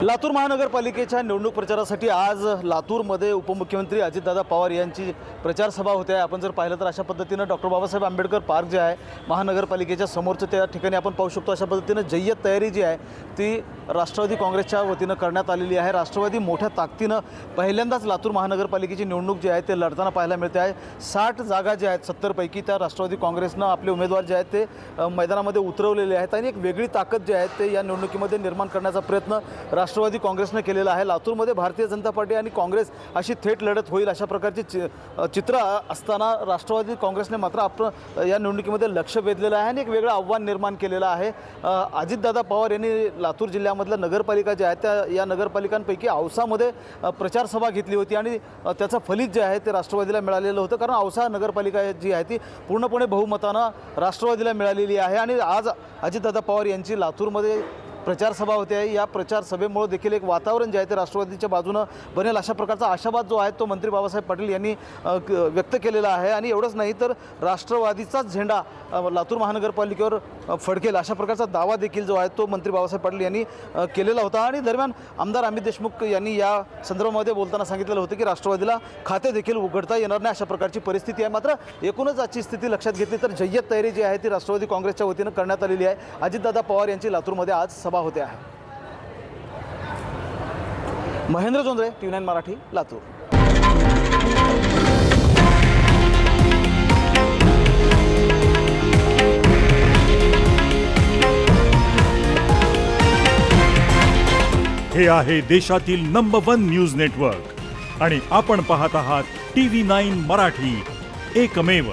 लातूर महानगरपालिकेच्या निवडणूक प्रचारासाठी आज लातूरमध्ये उपमुख्यमंत्री अजितदादा पवार यांची प्रचार सभा होते आहे। आपण जर पाहिलं तर अशा पद्धतीनं डॉक्टर बाबासाहेब आंबेडकर पार्क जे आहे महानगरपालिकेच्या समोरचं त्या ठिकाणी आपण पाहू शकतो। अशा पद्धतीनं जय्यत तयारी जी आहे ती राष्ट्रवादी काँग्रेसच्या वतीनं करण्यात आलेली आहे। राष्ट्रवादी मोठ्या ताकदीनं पहिल्यांदाच लातूर महानगरपालिकेची निवडणूक जी आहे ते लढताना पाहायला मिळते आहे। 60 जागा ज्या आहेत 70 पैकी त्या राष्ट्रवादी काँग्रेसनं आपले उमेदवार जे आहेत ते मैदानामध्ये उतरवलेले आहेत आणि एक वेगळी ताकद जी आहे ते या निवडणुकीमध्ये निर्माण करण्याचा प्रयत्न राष्ट्रवादी काँग्रेसने केलेला आहे। लातूरमध्ये भारतीय जनता पार्टी आणि काँग्रेस अशी थेट लढत होईल अशा प्रकारची चित्र असताना राष्ट्रवादी काँग्रेसने मात्र आपण या निवडणुकीमध्ये लक्ष वेधलेलं आहे आणि एक वेगळं आव्हान निर्माण केलेलं आहे। अजितदादा पवार यांनी लातूर जिल्ह्यामधल्या नगरपालिका ज्या आहेत त्या या नगरपालिकांपैकी औसामध्ये प्रचार सभा घेतली होती आणि त्याचं फलित जे आहे ते राष्ट्रवादीला मिळालेलं होतं, कारण औसा नगरपालिका जी आहे ती पूर्णपणे बहुमतानं राष्ट्रवादीला मिळालेली आहे। आणि आज अजितदादा पवार यांची लातूरमध्ये प्रचार सभा होते आहे। या प्रचार सभेमुळे देखील एक वातावरण जे आहे ते राष्ट्रवादीच्या बाजूनं बनेल अशा प्रकारचा आशावाद जो आहे तो मंत्री बाबासाहेब पाटील यांनी व्यक्त केलेला आहे। आणि एवढंच नाही तर राष्ट्रवादीचाच झेंडा लातूर महानगरपालिकेवर फडकेल अशा प्रकारचा दावा देखील जो आहे तो मंत्री बाबासाहेब पाटील यांनी केलेला होता। आणि दरम्यान आमदार अमित देशमुख यांनी या संदर्भामध्ये बोलताना सांगितलेलं होतं की राष्ट्रवादीला खाते देखील उघडता येणार नाही अशा प्रकारची परिस्थिती आहे। मात्र एकूणच आजची स्थिती लक्षात घेतली तर जय्यत तयारी जी आहे ती राष्ट्रवादी काँग्रेसच्या वतीनं करण्यात आलेली आहे। अजितदादा पवार यांची लातूरमध्ये आज सभा होते आहे। महेंद्र जोंधळे, TV9 मराठी, लातूर। हे आहे देशातील नंबर 1 न्यूज नेटवर्क आणि आपण पाहत आहात TV9 मराठी, एकमेव।